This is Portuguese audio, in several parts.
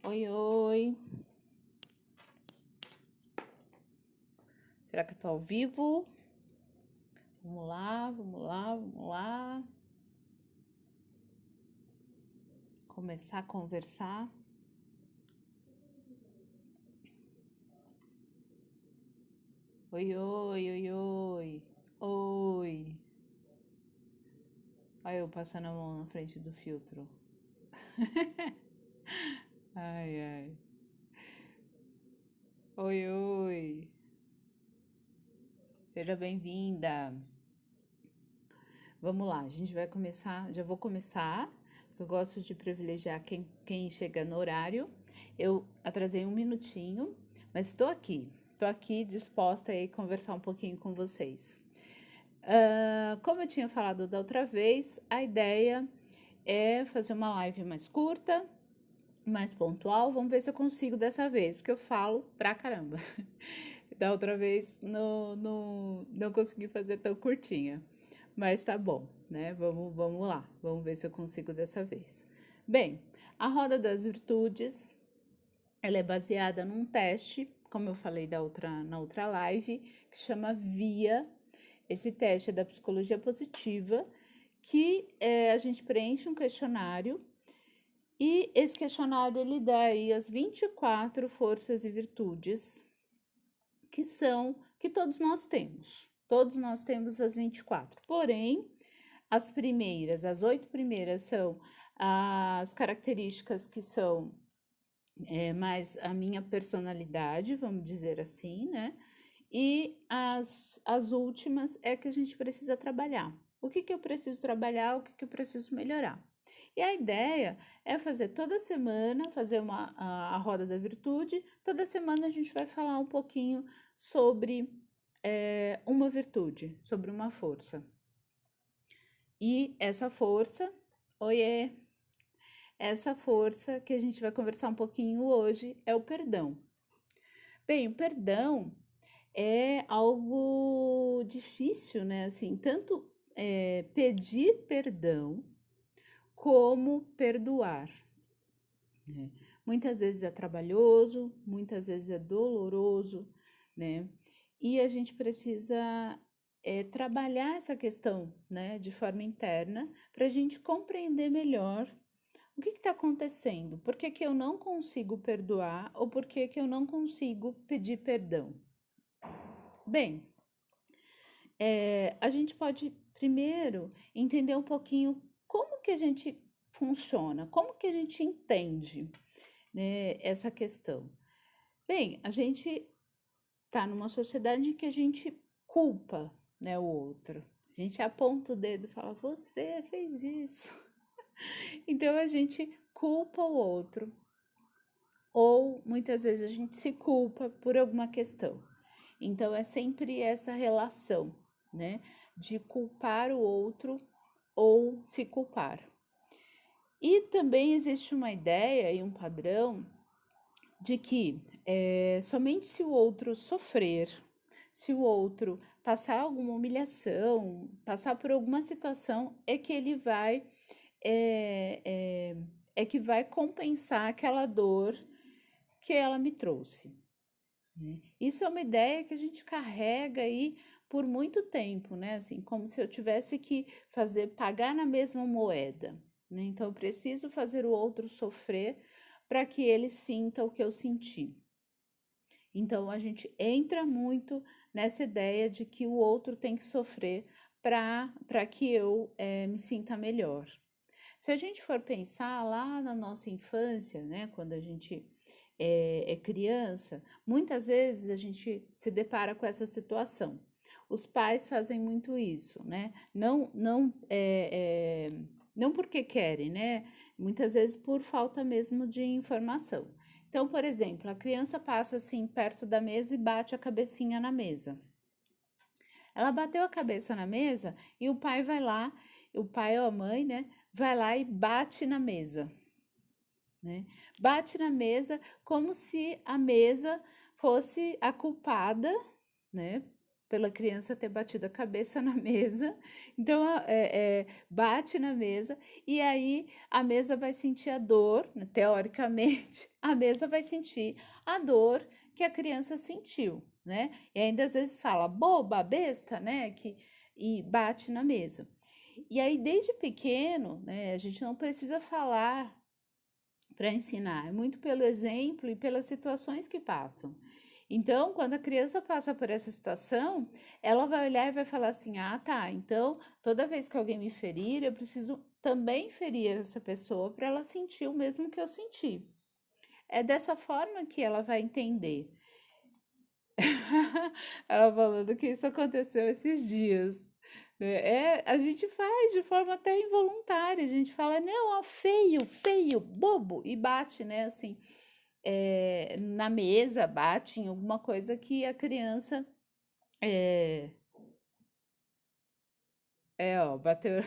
Oi, oi. Será que eu tô ao vivo? Vamos lá, vamos lá, vamos lá. Começar a conversar. Oi, oi, oi, oi. Oi. Olha eu passando a mão na frente do filtro. Ai, ai. Oi, oi. Seja bem-vinda. Vamos lá, a gente vai começar. Já vou começar. Eu gosto de privilegiar quem chega no horário. Eu atrasei um minutinho, mas estou aqui. Estou aqui disposta a conversar um pouquinho com vocês. Como eu tinha falado da outra vez, a ideia é fazer uma live mais curta, mais pontual. Vamos ver se eu consigo dessa vez, que eu falo pra caramba. Da outra vez não consegui fazer tão curtinha, mas tá bom, né? Vamos lá, vamos ver se eu consigo dessa vez. Bem, a roda das virtudes, ela é baseada num teste, como eu falei na outra live, que chama VIA. Esse teste é da psicologia positiva, que a gente preenche um questionário e esse questionário ele dá aí as 24 forças e virtudes que todos nós temos. Todos nós temos as 24. Porém, as 8 primeiras são as características que são mais a minha personalidade, vamos dizer assim, né? E as últimas é que a gente precisa trabalhar. O que eu preciso trabalhar, o que eu preciso melhorar. E a ideia é fazer toda semana, fazer a roda da virtude. Toda semana a gente vai falar um pouquinho sobre uma virtude, sobre uma força. E essa força, oiê, essa força que a gente vai conversar um pouquinho hoje é o perdão. Bem, o perdão é algo difícil, né? Assim, tanto pedir perdão como perdoar, né? Muitas vezes é trabalhoso, muitas vezes é doloroso, né? E a gente precisa trabalhar essa questão, né, de forma interna, para a gente compreender melhor o que está acontecendo, por que eu não consigo perdoar ou por que eu não consigo pedir perdão. Bem, a gente pode primeiro entender um pouquinho como que a gente funciona, como que a gente entende, né, essa questão. Bem, a gente está numa sociedade em que a gente culpa, né, o outro. A gente aponta o dedo e fala, você fez isso. Então a gente culpa o outro. Ou muitas vezes a gente se culpa por alguma questão. Então é sempre essa relação, né, de culpar o outro ou se culpar. E também existe uma ideia e um padrão de que somente se o outro sofrer, se o outro passar alguma humilhação, passar por alguma situação, é que ele vai que vai compensar aquela dor que ela me trouxe, né? Isso é uma ideia que a gente carrega aí por muito tempo, né? Assim, como se eu tivesse que pagar na mesma moeda, né? Então, eu preciso fazer o outro sofrer para que ele sinta o que eu senti. Então, a gente entra muito nessa ideia de que o outro tem que sofrer para que eu me sinta melhor. Se a gente for pensar lá na nossa infância, né, quando a gente é criança, muitas vezes a gente se depara com essa situação. Os pais fazem muito isso, né? Não porque querem, né? Muitas vezes por falta mesmo de informação. Então, por exemplo, a criança passa assim perto da mesa e bate a cabecinha na mesa. Ela bateu a cabeça na mesa e o pai vai lá, o pai ou a mãe, né, vai lá e bate na mesa, né? Bate na mesa como se a mesa fosse a culpada, né, pela criança ter batido a cabeça na mesa. Então, bate na mesa e aí a mesa vai sentir a dor, né, teoricamente, a mesa vai sentir a dor que a criança sentiu, né? E ainda às vezes fala boba, besta, né? E bate na mesa. E aí, desde pequeno, né, a gente não precisa falar para ensinar, é muito pelo exemplo e pelas situações que passam. Então, quando a criança passa por essa situação, ela vai olhar e vai falar assim: ah, tá, então toda vez que alguém me ferir, eu preciso também ferir essa pessoa para ela sentir o mesmo que eu senti. É dessa forma que ela vai entender. Ela falando que isso aconteceu esses dias. Né? A gente faz de forma até involuntária. A gente fala, não, ó, feio, feio, bobo, e bate, né? Assim, na mesa, bate em alguma coisa que a criança. É, ó, bateu.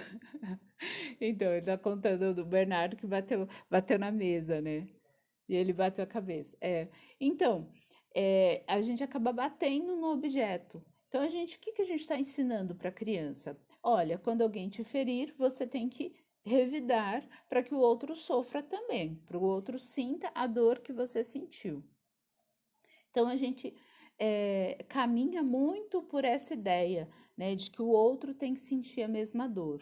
Então, ele tá contando do Bernardo que bateu na mesa, né? E ele bateu a cabeça. Então, a gente acaba batendo no objeto. Então, o que que a gente está ensinando para a criança? Olha, quando alguém te ferir, você tem que revidar para que o outro sofra também, para o outro sinta a dor que você sentiu. Então, a gente caminha muito por essa ideia, né, de que o outro tem que sentir a mesma dor.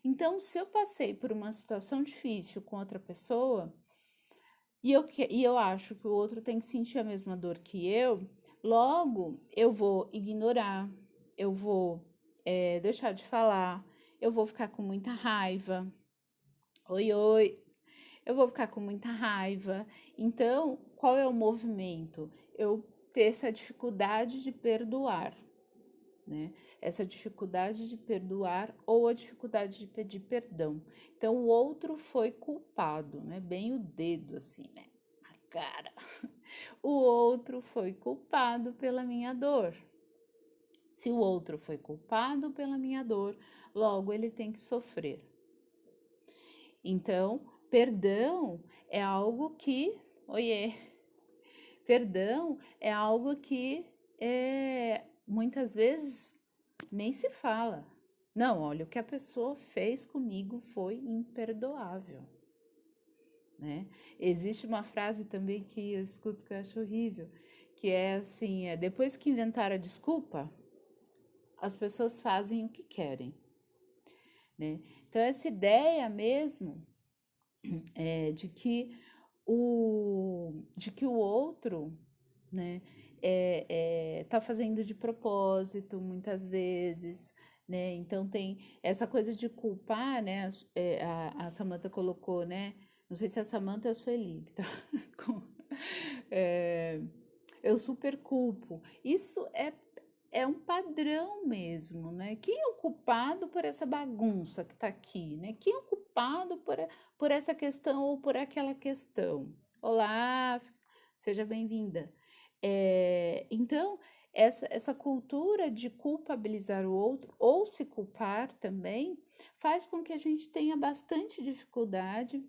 Então, se eu passei por uma situação difícil com outra pessoa, e eu acho que o outro tem que sentir a mesma dor que eu, logo eu vou ignorar, eu vou deixar de falar, eu vou ficar com muita raiva. Oi, oi, eu vou ficar com muita raiva. Então, qual é o movimento? Eu ter essa dificuldade de perdoar, né? Essa dificuldade de perdoar ou a dificuldade de pedir perdão. Então, o outro foi culpado, né? Bem o dedo assim, né? Na cara. O outro foi culpado pela minha dor. Se o outro foi culpado pela minha dor, logo ele tem que sofrer. Então, perdão é algo que, oiê, perdão é algo que muitas vezes nem se fala. Não, olha, o que a pessoa fez comigo foi imperdoável, né? Existe uma frase também que eu escuto que eu acho horrível, que é assim, depois que inventaram a desculpa, as pessoas fazem o que querem, né? Então, essa ideia mesmo de que o outro, né, tá fazendo de propósito muitas vezes, né? Então tem essa coisa de culpar, né? A Samantha colocou, né? Não sei se é a Samantha ou a Sueli, que tá é, eu super culpo. Isso é um padrão mesmo, né? Quem é o culpado por essa bagunça que está aqui, né? Quem é o culpado por essa questão ou por aquela questão? Olá, seja bem-vinda. Então, essa cultura de culpabilizar o outro ou se culpar também faz com que a gente tenha bastante dificuldade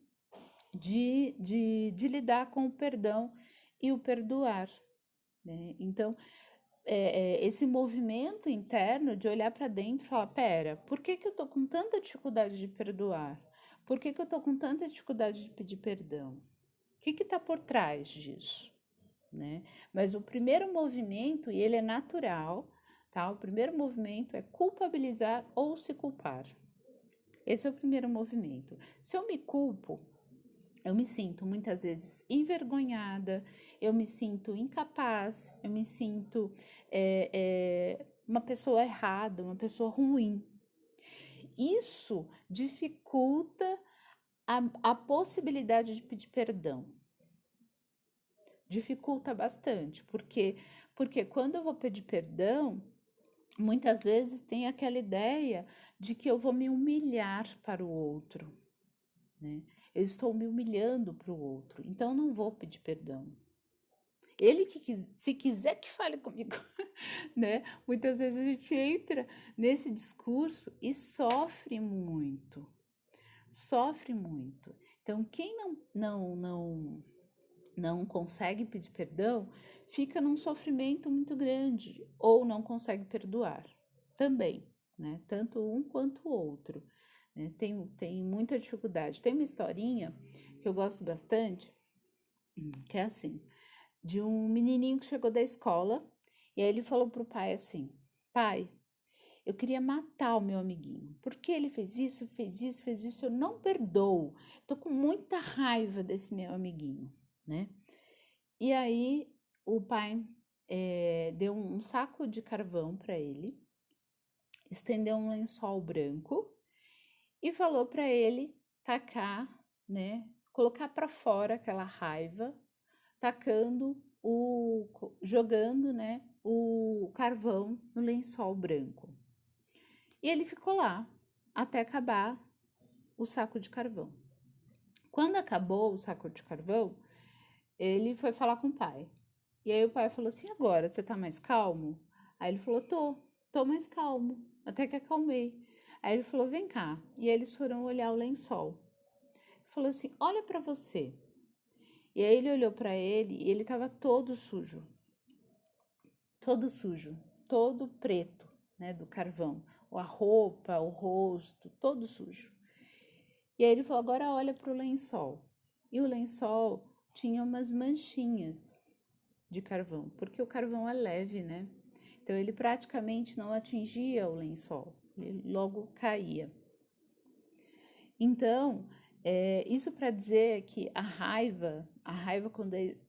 de lidar com o perdão e o perdoar, né? Então, esse movimento interno de olhar para dentro e falar: pera, por que que eu tô com tanta dificuldade de perdoar? Por que que eu tô com tanta dificuldade de pedir perdão? O que que tá por trás disso, né? Mas o primeiro movimento, e ele é natural, tá? O primeiro movimento é culpabilizar ou se culpar. Esse é o primeiro movimento. Se eu me culpo, eu me sinto muitas vezes envergonhada, eu me sinto incapaz, eu me sinto uma pessoa errada, uma pessoa ruim. Isso dificulta a possibilidade de pedir perdão. Dificulta bastante, porque quando eu vou pedir perdão, muitas vezes tem aquela ideia de que eu vou me humilhar para o outro, né? Eu estou me humilhando para o outro, então não vou pedir perdão. Ele que se quiser que fale comigo, né? Muitas vezes a gente entra nesse discurso e sofre muito, sofre muito. Então quem não consegue pedir perdão fica num sofrimento muito grande ou não consegue perdoar também, né? Tanto um quanto o outro, né? Tem muita dificuldade. Tem uma historinha que eu gosto bastante, que é assim, de um menininho que chegou da escola e aí ele falou pro pai assim: pai, eu queria matar o meu amiguinho, porque ele fez isso, fez isso, eu não perdoo. Tô com muita raiva desse meu amiguinho, né? E aí o pai deu um saco de carvão para ele, estendeu um lençol branco e falou para ele tacar, né? Colocar para fora aquela raiva, tacando jogando, né? O carvão no lençol branco. E ele ficou lá até acabar o saco de carvão. Quando acabou o saco de carvão, ele foi falar com o pai. E aí o pai falou assim: agora você tá mais calmo? Aí ele falou: tô mais calmo, até que acalmei. Aí ele falou: vem cá. E aí eles foram olhar o lençol. Ele falou assim: olha pra você. E aí ele olhou pra ele e ele tava todo sujo, todo preto, né, do carvão. A roupa, o rosto, todo sujo. E aí ele falou: agora olha pro lençol. E o lençol tinha umas manchinhas de carvão, porque o carvão é leve, né? Então ele praticamente não atingia o lençol, ele logo caía. Então, isso para dizer que a raiva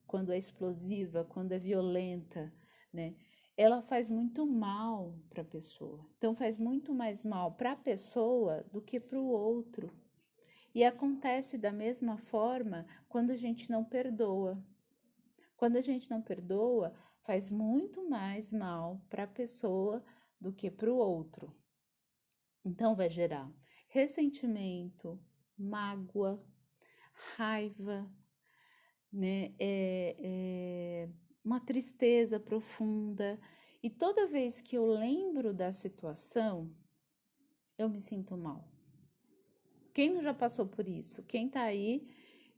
quando é explosiva, quando é violenta, né? Ela faz muito mal para a pessoa. Então faz muito mais mal para a pessoa do que para o outro. E acontece da mesma forma quando a gente não perdoa. Quando a gente não perdoa, faz muito mais mal para a pessoa do que para o outro. Então, vai gerar ressentimento, mágoa, raiva, né? Uma tristeza profunda. E toda vez que eu lembro da situação, eu me sinto mal. Quem não já passou por isso? Quem tá aí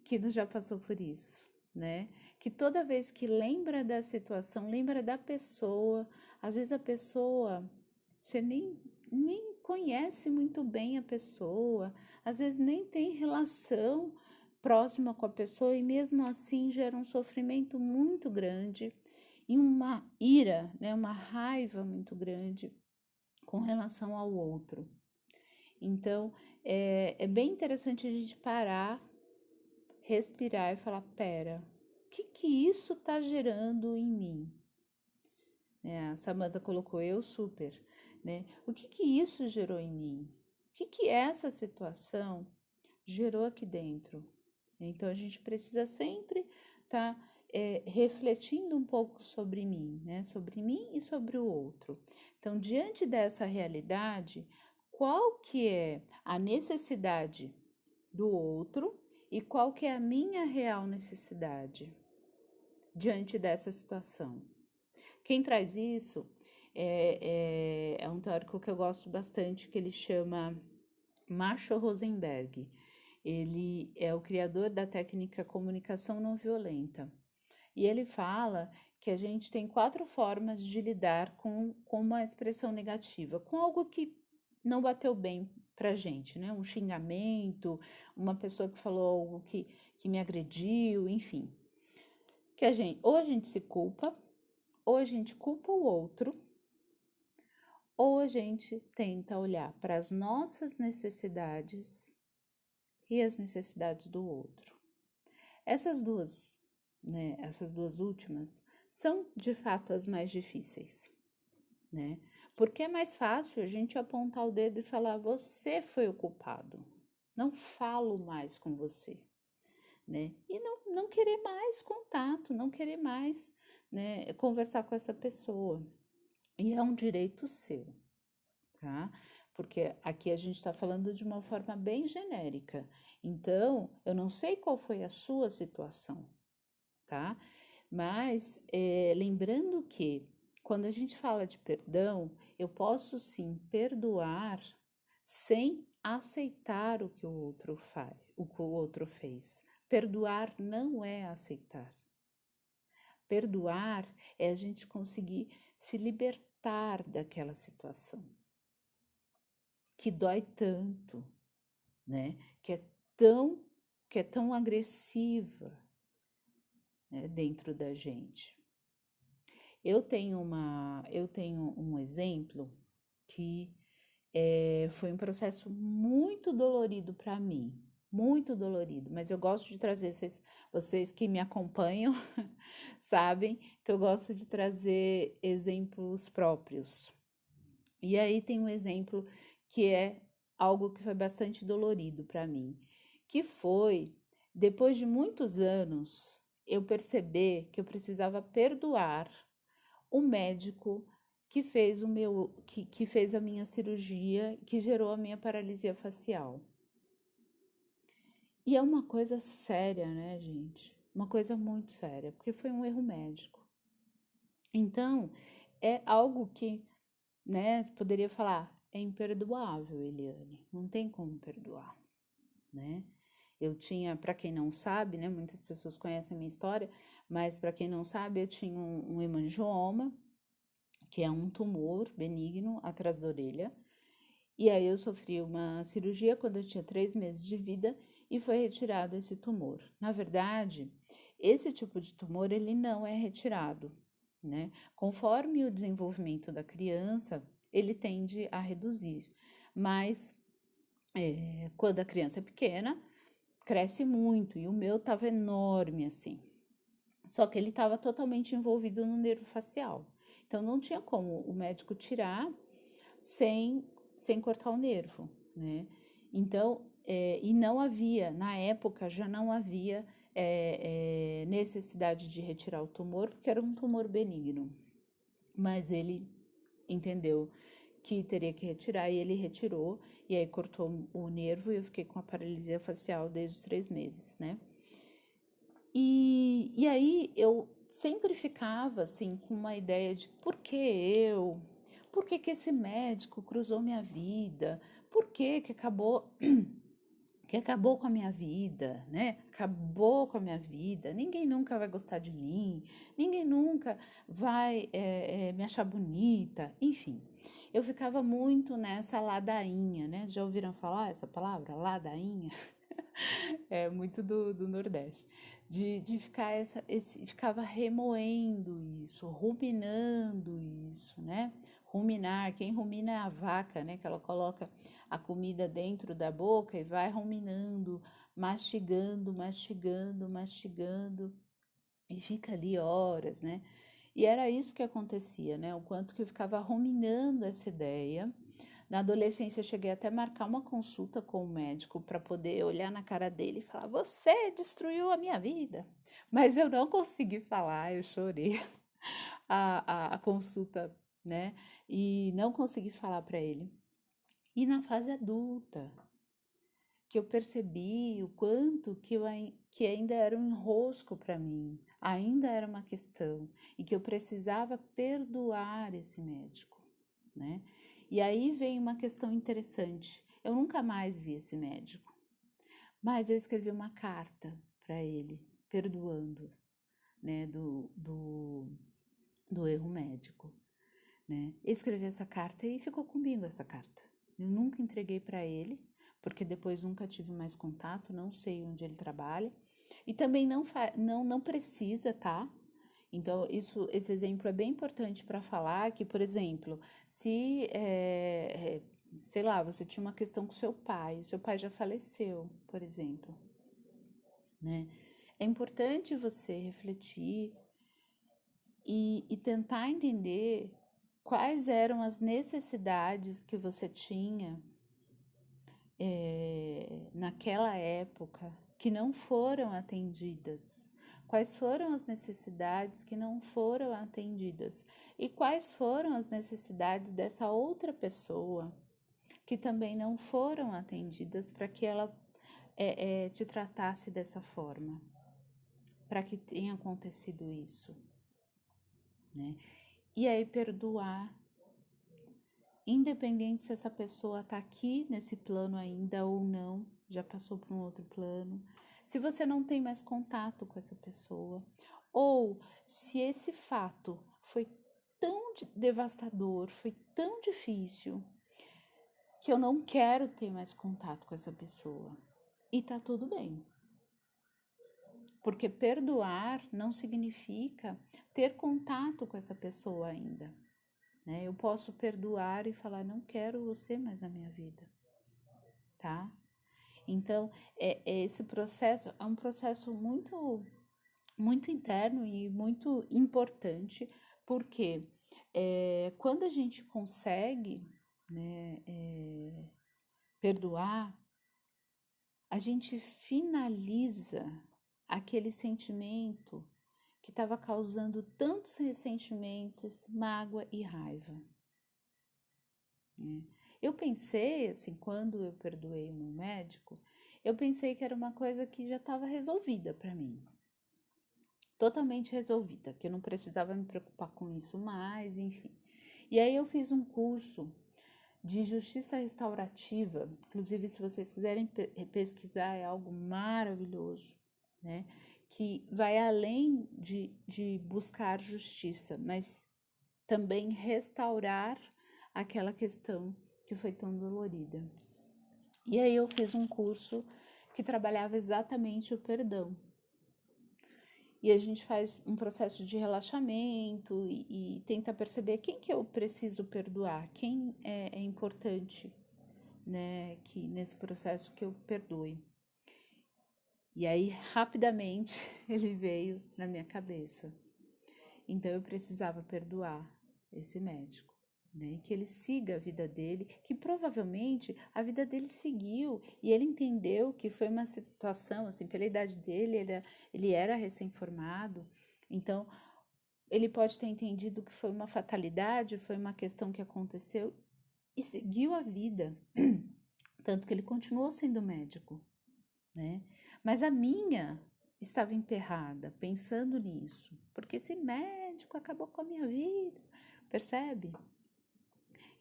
que não já passou por isso, né? Que toda vez que lembra da situação, lembra da pessoa, às vezes a pessoa, você nem conhece muito bem a pessoa, às vezes nem tem relação próxima com a pessoa e mesmo assim gera um sofrimento muito grande e uma ira, né? Uma raiva muito grande com relação ao outro. Então, é bem interessante a gente parar, respirar e falar: pera, o que isso está gerando em mim? A Samantha colocou eu super, né? O que isso gerou em mim? O que essa situação gerou aqui dentro? Então, a gente precisa sempre estar refletindo um pouco sobre mim, né? Sobre mim e sobre o outro. Então, diante dessa realidade, qual que é a necessidade do outro e qual que é a minha real necessidade diante dessa situação? Quem traz isso é um teórico que eu gosto bastante, que ele chama Marshall Rosenberg. Ele é o criador da técnica comunicação não violenta. E ele fala que a gente tem 4 formas de lidar com uma expressão negativa, com algo que não bateu bem pra gente, né? Um xingamento, uma pessoa que falou algo que me agrediu, enfim. Ou a gente se culpa, ou a gente culpa o outro, ou a gente tenta olhar para as nossas necessidades e as necessidades do outro. Essas duas, né, essas duas últimas são de fato as mais difíceis, né? Porque é mais fácil a gente apontar o dedo e falar: você foi o culpado, não falo mais com você, né? E não querer mais contato, não querer mais, né, conversar com essa pessoa. E é um direito seu, tá? Porque aqui a gente está falando de uma forma bem genérica. Então, eu não sei qual foi a sua situação, tá? Mas lembrando que quando a gente fala de perdão, eu posso sim perdoar sem aceitar o que o outro faz, o que o outro fez. Perdoar não é aceitar. Perdoar é a gente conseguir se libertar daquela situação que dói tanto, né? Tão, que é tão agressiva, né, dentro da gente. Eu tenho um exemplo que foi um processo muito dolorido para mim, muito dolorido, mas eu gosto de trazer, vocês que me acompanham sabem que eu gosto de trazer exemplos próprios. E aí tem um exemplo que é algo que foi bastante dolorido para mim, que foi depois de muitos anos eu perceber que eu precisava perdoar o médico que fez a minha cirurgia, que gerou a minha paralisia facial. E é uma coisa séria, né, gente? Uma coisa muito séria, porque foi um erro médico. Então, é algo que, né, você poderia falar, é imperdoável, Eliane, não tem como perdoar, né? Eu tinha, para quem não sabe, né, muitas pessoas conhecem a minha história, mas para quem não sabe, eu tinha um hemangioma, que é um tumor benigno atrás da orelha. E aí eu sofri uma cirurgia quando eu tinha 3 meses de vida e foi retirado esse tumor. Na verdade, esse tipo de tumor ele não é retirado, né? Conforme o desenvolvimento da criança, ele tende a reduzir. Mas quando a criança é pequena, cresce muito e o meu estava enorme assim. Só que ele estava totalmente envolvido no nervo facial. Então não tinha como o médico tirar sem, sem cortar o nervo, né? Então, e não havia, na época já não havia necessidade de retirar o tumor, porque era um tumor benigno. Mas ele entendeu que teria que retirar e ele retirou, e aí cortou o nervo e eu fiquei com a paralisia facial desde os 3 meses, né? E aí eu sempre ficava assim com uma ideia de por que eu? Por que que esse médico cruzou minha vida? Por que acabou com a minha vida, né? Acabou com a minha vida. Ninguém nunca vai gostar de mim. Ninguém nunca vai me achar bonita. Enfim, eu ficava muito nessa ladainha, né? Já ouviram falar essa palavra, ladainha? É muito do Nordeste. De ficar ficava remoendo isso, ruminando isso, né? Ruminar, quem rumina é a vaca, né? Que ela coloca a comida dentro da boca e vai ruminando, mastigando, mastigando, mastigando, e fica ali horas, né? E era isso que acontecia, né? O quanto que eu ficava ruminando essa ideia. Na adolescência, eu cheguei até a marcar uma consulta com o médico para poder olhar na cara dele e falar: Você destruiu a minha vida. Mas eu não consegui falar, eu chorei a consulta, né? E não consegui falar para ele. E na fase adulta, que eu percebi o quanto que ainda era um enrosco para mim, ainda era uma questão, e que eu precisava perdoar esse médico, né? E aí vem uma questão interessante. Eu nunca mais vi esse médico, mas eu escrevi uma carta para ele, perdoando, né, do erro médico, né? Escrevi essa carta e ficou comigo essa carta. Eu nunca entreguei para ele, porque depois nunca tive mais contato, não sei onde ele trabalha. E também não precisa, tá? Então, esse exemplo é bem importante para falar que, por exemplo, se, sei lá, você tinha uma questão com seu pai já faleceu, por exemplo, né? É importante você refletir e tentar entender quais eram as necessidades que você tinha naquela época que não foram atendidas. Quais foram as necessidades que não foram atendidas? E quais foram as necessidades dessa outra pessoa que também não foram atendidas para que ela te tratasse dessa forma? Para que tenha acontecido isso, né? E aí perdoar, independente se essa pessoa está aqui nesse plano ainda ou não, já passou para um outro plano. Se você não tem mais contato com essa pessoa, ou se esse fato foi tão devastador, foi tão difícil, que eu não quero ter mais contato com essa pessoa. E tá tudo bem. Porque perdoar não significa ter contato com essa pessoa ainda, né? Eu posso perdoar e falar, não quero você mais na minha vida, tá? Então, esse processo é um processo muito interno e muito importante, porque quando a gente consegue, né, perdoar, a gente finaliza aquele sentimento que estava causando tantos ressentimentos, mágoa e raiva. Eu pensei, assim, quando eu perdoei o meu médico, eu pensei que era uma coisa que já estava resolvida para mim. Totalmente resolvida, que eu não precisava me preocupar com isso mais, enfim. E aí eu fiz um curso de justiça restaurativa, inclusive se vocês quiserem pesquisar, é algo maravilhoso, né? Que vai além de buscar justiça, mas também restaurar aquela questão que foi tão dolorida. E aí eu fiz um curso que trabalhava exatamente o perdão. E a gente faz um processo de relaxamento e tenta perceber quem que eu preciso perdoar, quem é importante, né, que nesse processo que eu perdoe. E aí, rapidamente, ele veio na minha cabeça. Então, eu precisava perdoar esse médico, né? Que ele siga a vida dele, que provavelmente a vida dele seguiu e ele entendeu que foi uma situação, assim, pela idade dele, ele era recém-formado, então ele pode ter entendido que foi uma fatalidade, foi uma questão que aconteceu e seguiu a vida, tanto que ele continuou sendo médico, né? Mas a minha estava emperrada, pensando nisso, porque esse médico acabou com a minha vida, percebe?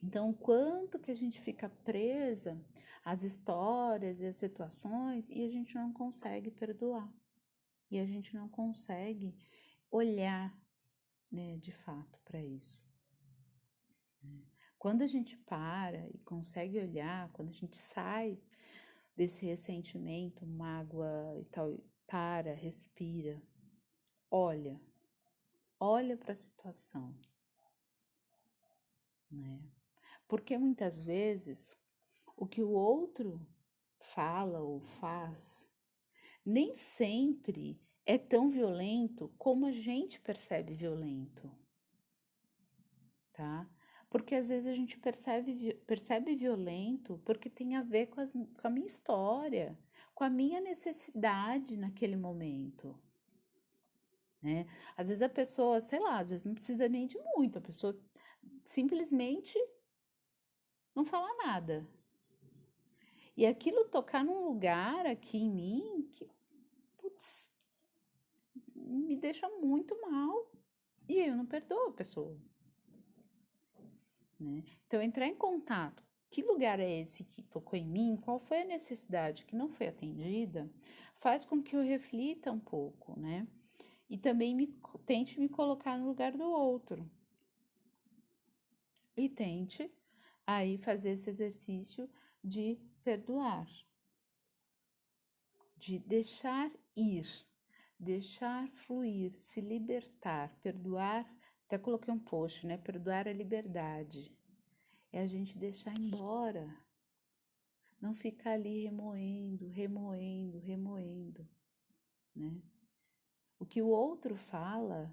Então, o quanto que a gente fica presa às histórias e às situações e a gente não consegue perdoar, e a gente não consegue olhar, né, de fato para isso. Quando a gente para e consegue olhar, quando a gente sai desse ressentimento, mágoa e tal, para, respira, olha para a situação, né? Porque muitas vezes o que o outro fala ou faz nem sempre é tão violento como a gente percebe violento, tá? Porque às vezes a gente percebe violento porque tem a ver com a minha história, com a minha necessidade naquele momento, né? Às vezes a pessoa, sei lá, às vezes não precisa nem de muito, a pessoa simplesmente não fala nada. E aquilo tocar num lugar aqui em mim que, putz, me deixa muito mal. E eu não perdoo a pessoa, né? Então, entrar em contato. Que lugar é esse que tocou em mim? Qual foi a necessidade que não foi atendida? Faz com que eu reflita um pouco, né? E também tente me colocar no lugar do outro. E tente aí fazer esse exercício de perdoar, de deixar ir, deixar fluir, se libertar, perdoar. Até coloquei um post, né? Perdoar a liberdade. É a gente deixar embora, não ficar ali remoendo, né? O que o outro fala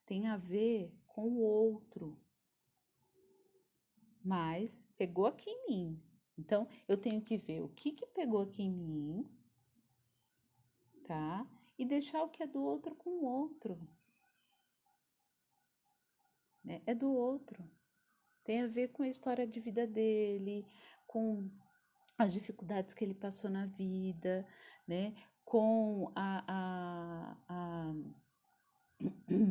tem a ver com o outro, mas pegou aqui em mim. Então, eu tenho que ver o que pegou aqui em mim, tá? E deixar o que é do outro com o outro, né? É do outro. Tem a ver com a história de vida dele, com as dificuldades que ele passou na vida, né? Com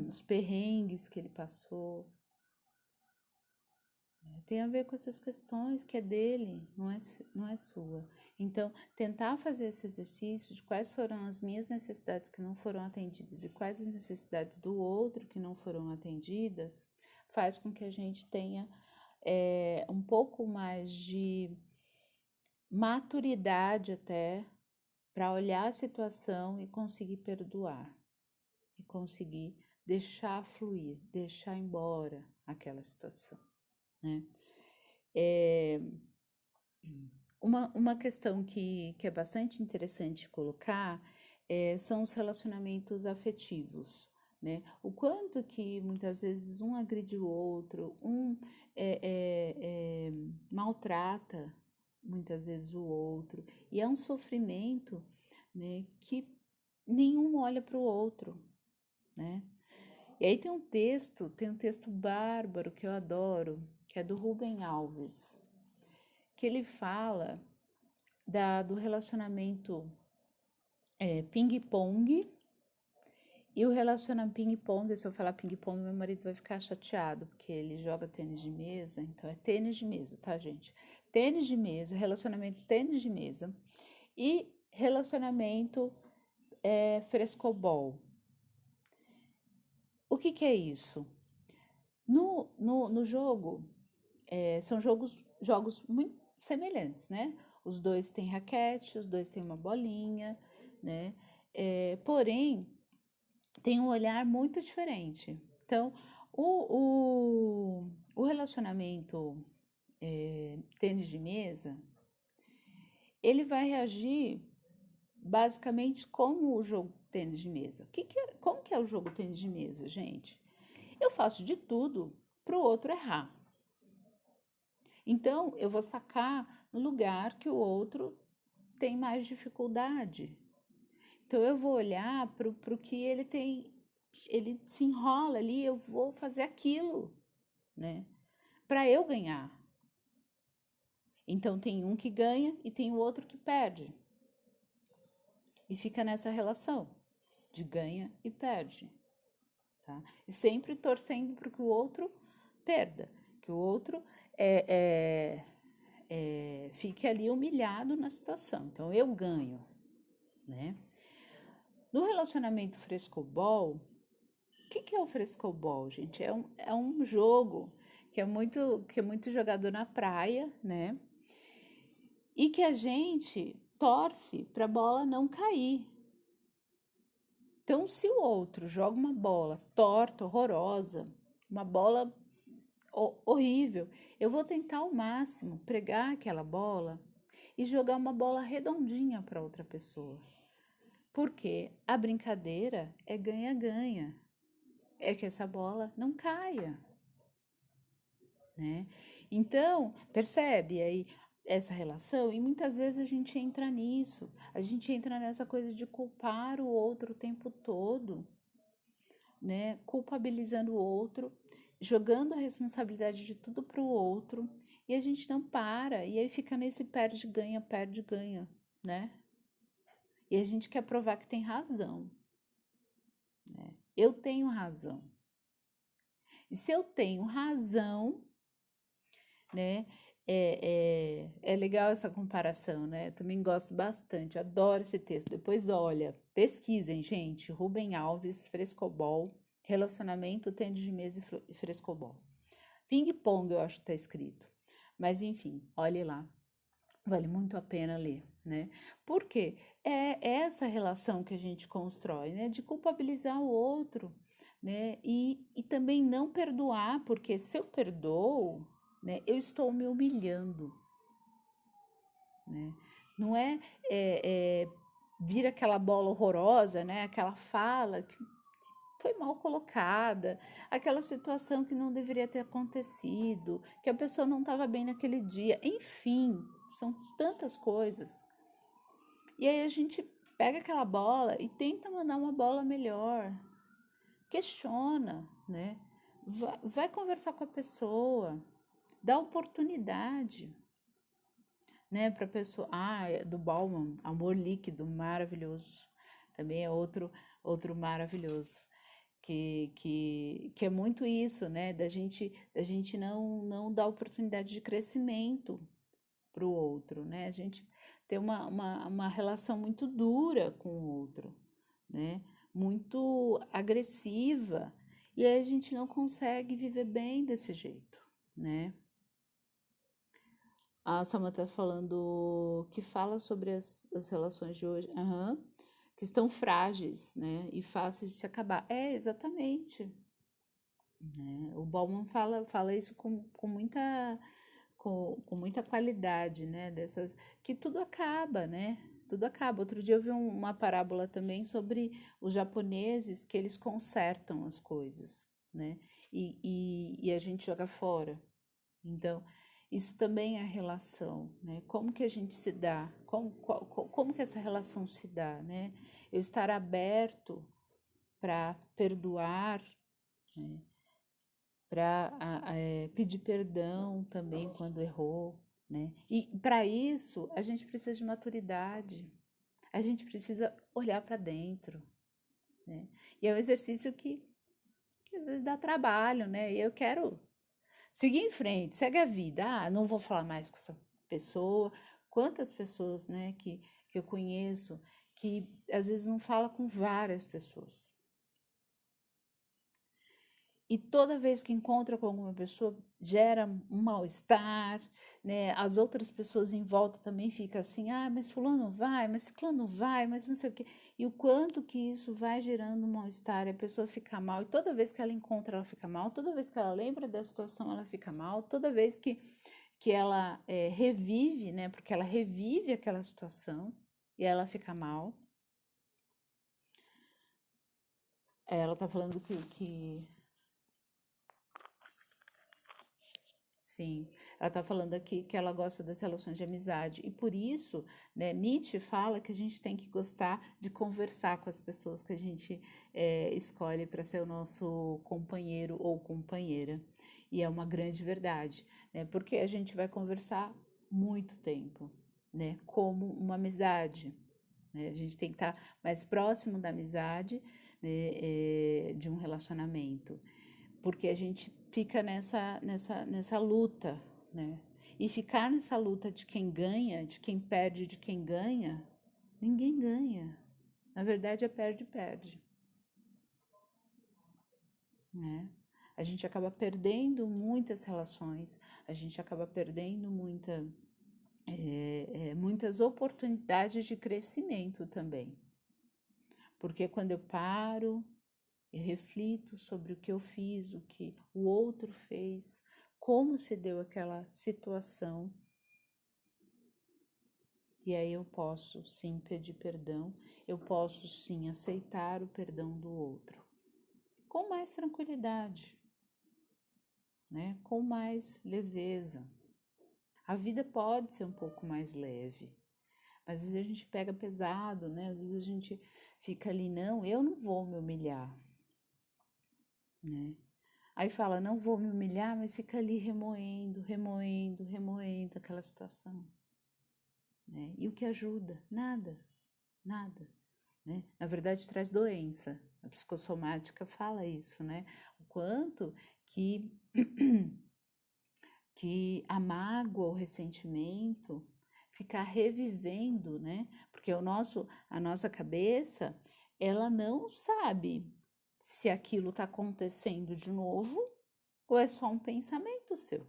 os perrengues que ele passou, Tem a ver com essas questões que é dele, não é sua. Então, tentar fazer esse exercício de quais foram as minhas necessidades que não foram atendidas e quais as necessidades do outro que não foram atendidas, faz com que a gente tenha um pouco mais de maturidade até para olhar a situação e conseguir perdoar, e conseguir deixar fluir, deixar embora aquela situação, né? Uma questão que é bastante interessante colocar são os relacionamentos afetivos, né? O quanto que muitas vezes um agride o outro, maltrata muitas vezes o outro, e é um sofrimento, né, que nenhum olha para o outro, né? E aí tem um texto bárbaro que eu adoro, que é do Rubem Alves, que ele fala do relacionamento ping-pong e o relacionamento ping-pong. Se eu falar ping-pong, meu marido vai ficar chateado, porque ele joga tênis de mesa, então é tênis de mesa, tá, gente? Tênis de mesa, relacionamento tênis de mesa e relacionamento frescobol. O que é isso? No jogo, são jogos muito semelhantes, né? Os dois têm raquete, os dois têm uma bolinha, né? Porém, tem um olhar muito diferente. Então, o relacionamento tênis de mesa, ele vai reagir basicamente como o jogo tênis de mesa. Como que é o jogo tênis de mesa, gente? Eu faço de tudo para o outro errar. Então, eu vou sacar no lugar que o outro tem mais dificuldade. Então, eu vou olhar para o que ele tem, ele se enrola ali, eu vou fazer aquilo, né? Para eu ganhar. Então, tem um que ganha e tem o outro que perde. E fica nessa relação de ganha e perde. Tá? E sempre torcendo para que o outro perda, que o outro fique ali humilhado na situação. Então, eu ganho, né? No relacionamento frescobol, o que é o frescobol, gente? É um jogo que é muito jogado na praia, né? E que a gente torce para a bola não cair. Então, se o outro joga uma bola torta, horrorosa, uma bola horrível, eu vou tentar ao máximo pregar aquela bola e jogar uma bola redondinha para outra pessoa. Porque a brincadeira é ganha-ganha. É que essa bola não caia, né? Então, percebe aí essa relação? E muitas vezes a gente entra nisso. A gente entra nessa coisa de culpar o outro o tempo todo, né? Culpabilizando o outro, jogando a responsabilidade de tudo para o outro, e a gente não para, e aí fica nesse perde, ganha, né? E a gente quer provar que tem razão, né? Eu tenho razão. E se eu tenho razão, né? É legal essa comparação, né? Eu também gosto bastante, adoro esse texto. Depois, olha, pesquisem, gente. Rubem Alves, Frescobol, Relacionamento, Tênis de Mesa e Frescobol. Ping-pong, eu acho que tá escrito. Mas, enfim, olhe lá. Vale muito a pena ler, né? Porque é essa relação que a gente constrói, né? De culpabilizar o outro, né? E também não perdoar, porque se eu perdoo, né? Eu estou me humilhando, né? Não vir aquela bola horrorosa, né? Aquela fala que foi mal colocada, aquela situação que não deveria ter acontecido, que a pessoa não estava bem naquele dia, enfim, são tantas coisas. E aí a gente pega aquela bola e tenta mandar uma bola melhor, questiona, né? Vai conversar com a pessoa, dá oportunidade, né, para a pessoa. Do Bauman, Amor Líquido, maravilhoso. Também é outro maravilhoso. que é muito isso, né? Da gente não dar oportunidade de crescimento para o outro, né? A gente tem uma relação muito dura com o outro, né? Muito agressiva, e aí a gente não consegue viver bem desse jeito, né? A Samantha falando que fala sobre as relações de hoje, aham, que estão frágeis, né? E fáceis de se acabar. É, exatamente. Né? O Bauman fala isso com muita qualidade, né? Dessas, que tudo acaba, né? Tudo acaba. Outro dia eu vi uma parábola também sobre os japoneses que eles consertam as coisas, né? E a gente joga fora. Então, isso também é relação, né? Como que a gente se dá? Como que essa relação se dá, né? Eu estar aberto para perdoar, né? Para pedir perdão também quando errou, né? E para isso a gente precisa de maturidade, a gente precisa olhar para dentro, né? E é um exercício que às vezes dá trabalho, né? E eu quero seguir em frente, segue a vida. Ah, não vou falar mais com essa pessoa. Quantas pessoas, né, que eu conheço que às vezes não fala com várias pessoas. E toda vez que encontra com alguma pessoa, gera um mal-estar, né? As outras pessoas em volta também ficam assim, ah, mas fulano vai, mas ciclano vai, mas não sei o quê. E o quanto que isso vai gerando um mal-estar, a pessoa fica mal, e toda vez que ela encontra, ela fica mal, toda vez que ela lembra da situação, ela fica mal, toda vez que ela revive, né? Porque ela revive aquela situação e ela fica mal. Ela tá falando que sim, ela está falando aqui que ela gosta das relações de amizade e por isso, né, Nietzsche fala que a gente tem que gostar de conversar com as pessoas que a gente escolhe para ser o nosso companheiro ou companheira. E é uma grande verdade, né, porque a gente vai conversar muito tempo, né, como uma amizade. Né, a gente tem que estar mais próximo da amizade, né, de um relacionamento porque a gente fica nessa luta, né? E ficar nessa luta de quem ganha, de quem perde, de quem ganha, ninguém ganha. Na verdade, é perde-perde, né? A gente acaba perdendo muitas relações, a gente acaba perdendo muitas oportunidades de crescimento também. Porque quando eu paro e reflito sobre o que eu fiz, o que o outro fez, como se deu aquela situação. E aí eu posso sim pedir perdão, eu posso sim aceitar o perdão do outro, com mais tranquilidade, né? Com mais leveza. A vida pode ser um pouco mais leve, mas às vezes a gente pega pesado, né? Às vezes a gente fica ali, não, eu não vou me humilhar, né? Aí fala, não vou me humilhar, mas fica ali remoendo aquela situação, né? E o que ajuda? Nada, nada, né? Na verdade, traz doença. A psicossomática fala isso, né? O quanto que, que a mágoa, o ressentimento, ficar revivendo, né? Porque a nossa cabeça, ela não sabe se aquilo está acontecendo de novo ou é só um pensamento seu,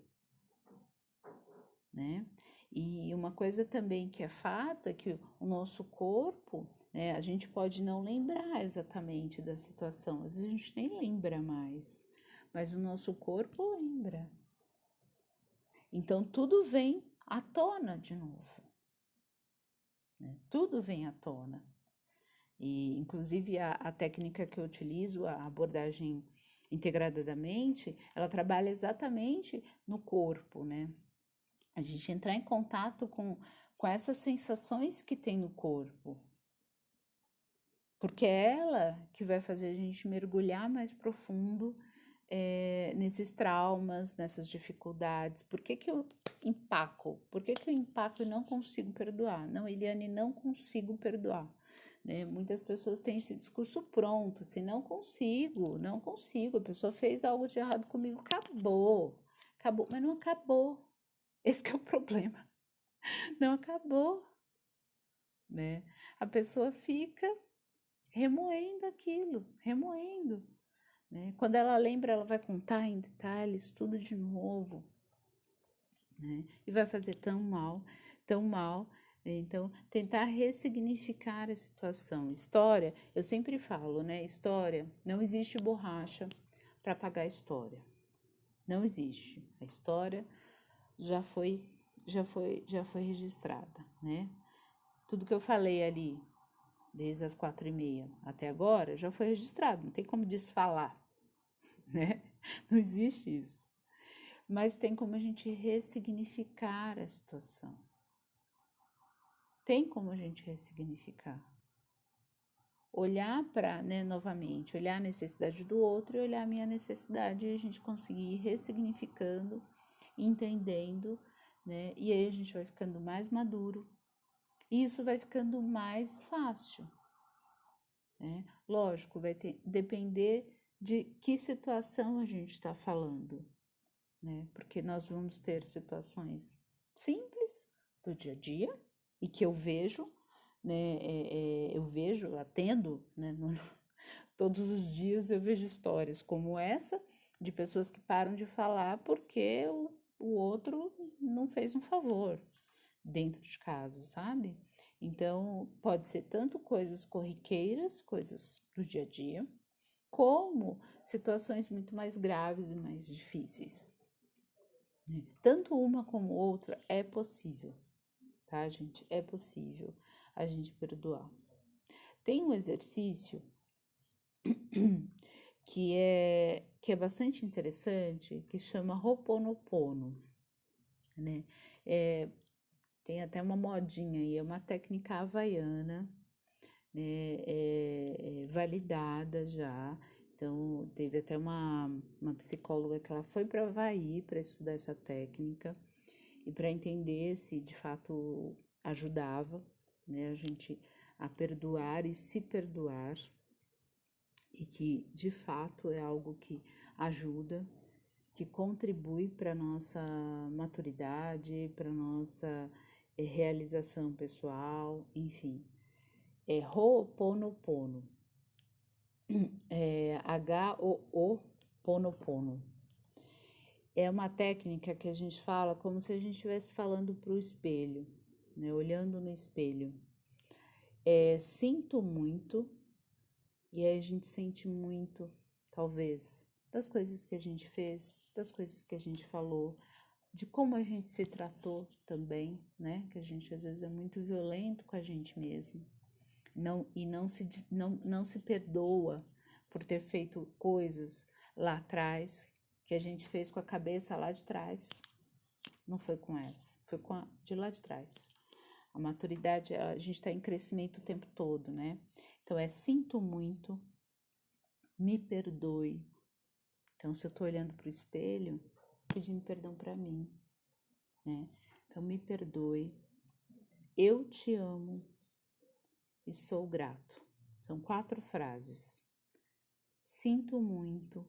né? E uma coisa também que é fato é que o nosso corpo, né, a gente pode não lembrar exatamente da situação, às vezes a gente nem lembra mais, mas o nosso corpo lembra. Então tudo vem à tona de novo, né? Tudo vem à tona. E inclusive a técnica que eu utilizo, a abordagem integrada da mente, ela trabalha exatamente no corpo, né? A gente entrar em contato com essas sensações que tem no corpo. Porque é ela que vai fazer a gente mergulhar mais profundo nesses traumas, nessas dificuldades. Por que que eu empaco? Por que que eu empaco e não consigo perdoar? Não, Eliane, não consigo perdoar. né? Muitas pessoas têm esse discurso pronto, assim, não consigo, não consigo, a pessoa fez algo de errado comigo, acabou, acabou, mas não acabou. Esse que é o problema, não acabou, né? A pessoa fica remoendo aquilo, remoendo, né? Quando ela lembra, ela vai contar em detalhes tudo de novo, né? E vai fazer tão mal, tão mal. Então, tentar ressignificar a situação. História, eu sempre falo, né? História, não existe borracha para apagar a história. Não existe. A história já foi, já foi registrada, né? Tudo que eu falei ali, desde as 4h30 até agora, já foi registrado. Não tem como desfalar, né? Não existe isso. Mas tem como a gente ressignificar a situação. Tem como a gente ressignificar. Olhar para, né, novamente, olhar a necessidade do outro e olhar a minha necessidade e a gente conseguir ir ressignificando, entendendo, né? E aí a gente vai ficando mais maduro e isso vai ficando mais fácil, né? Lógico, vai depender de que situação a gente está falando, né? Porque nós vamos ter situações simples do dia a dia e que eu vejo, né? Eu vejo, atendo, né? Todos os dias eu vejo histórias como essa de pessoas que param de falar porque o outro não fez um favor dentro de casa, sabe? Então, pode ser tanto coisas corriqueiras, coisas do dia a dia, como situações muito mais graves e mais difíceis. Tanto uma como outra é possível, tá, gente? É possível a gente perdoar. Tem um exercício que é bastante interessante, que chama Ho'oponopono, né? Tem até uma modinha aí, é uma técnica havaiana, né? Validada já. Então, teve até uma psicóloga que ela foi para Havaí para estudar essa técnica e para entender se de fato ajudava, né, a gente a perdoar e se perdoar, e que de fato é algo que ajuda, que contribui para nossa maturidade, para nossa realização pessoal, enfim. É Ho'oponopono, H-O-O-Ponopono. É uma técnica que a gente fala como se a gente estivesse falando para o espelho, né? Olhando no espelho. Sinto muito, e aí a gente sente muito, talvez, das coisas que a gente fez, das coisas que a gente falou, de como a gente se tratou também, né? Que a gente às vezes é muito violento com a gente mesmo. Não se perdoa por ter feito coisas lá atrás que a gente fez com a cabeça lá de trás. Não foi com essa, foi com a de lá de trás. A maturidade, a gente está em crescimento o tempo todo, né? Então sinto muito, me perdoe. Então, se eu tô olhando pro espelho, pedindo perdão para mim, né? Então, me perdoe, eu te amo e sou grato. São 4 frases. Sinto muito,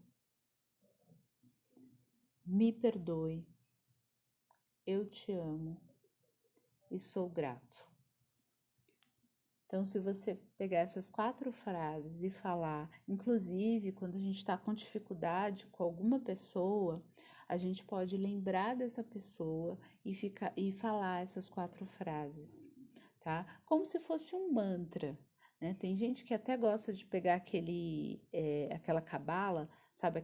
me perdoe, eu te amo e sou grato. Então, se você pegar essas 4 frases e falar, inclusive quando a gente está com dificuldade com alguma pessoa, a gente pode lembrar dessa pessoa e falar essas 4 frases, tá? Como se fosse um mantra, né? Tem gente que até gosta de pegar aquela cabala, sabe,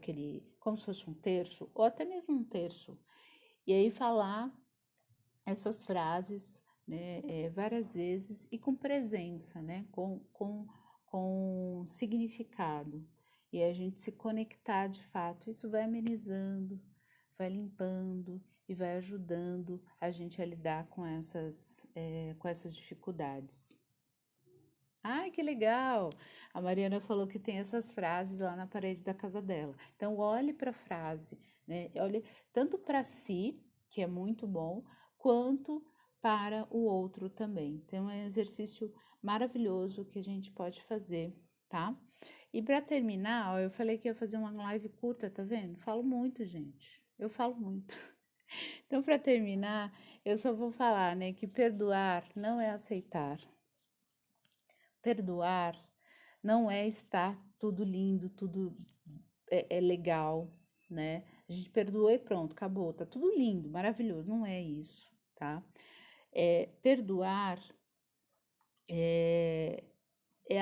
como se fosse um terço, ou até mesmo um terço, e aí falar essas frases, né, várias vezes e com presença, né, com significado. E a gente se conectar de fato, isso vai amenizando, vai limpando e vai ajudando a gente a lidar com essas dificuldades. Ai, que legal! A Mariana falou que tem essas frases lá na parede da casa dela. Então, olhe para a frase, né? Olhe tanto para si, que é muito bom, quanto para o outro também. Então, é um exercício maravilhoso que a gente pode fazer, tá? E para terminar, ó, eu falei que ia fazer uma live curta, tá vendo? Falo muito, gente. Eu falo muito. Então, para terminar, eu só vou falar, né, que perdoar não é aceitar. Perdoar não é estar tudo lindo, tudo é legal, né? A gente perdoou e pronto, acabou, tá tudo lindo, maravilhoso. Não é isso, tá? Perdoar é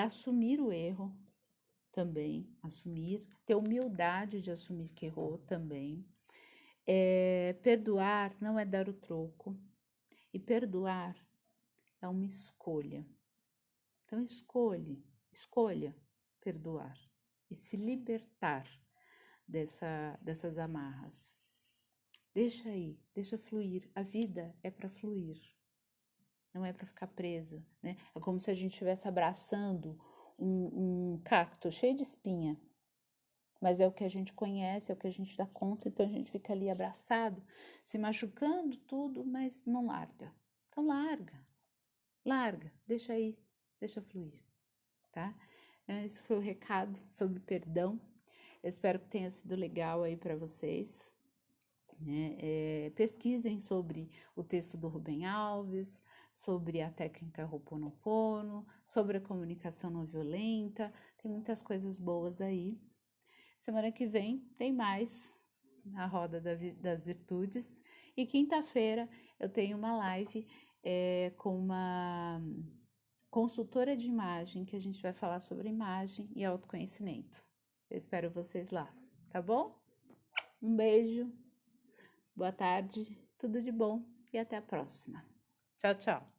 assumir o erro também, assumir, ter humildade de assumir que errou também. Perdoar não é dar o troco, e perdoar é uma escolha. Então, escolha perdoar e se libertar dessas amarras. Deixa aí, deixa fluir. A vida é para fluir, não é para ficar presa, né? É como se a gente estivesse abraçando um cacto cheio de espinha, mas é o que a gente conhece, é o que a gente dá conta, então a gente fica ali abraçado, se machucando tudo, mas não larga. Então larga, deixa aí, deixa fluir, tá? Esse foi o recado sobre perdão. Eu espero que tenha sido legal aí para vocês. Né? Pesquisem sobre o texto do Rubem Alves, sobre a técnica Ho'oponopono, sobre a comunicação não violenta. Tem muitas coisas boas aí. Semana que vem tem mais na Roda das Virtudes. E quinta-feira eu tenho uma live com uma consultora de imagem, que a gente vai falar sobre imagem e autoconhecimento. Eu espero vocês lá, tá bom? Um beijo, boa tarde, tudo de bom e até a próxima. Tchau, tchau.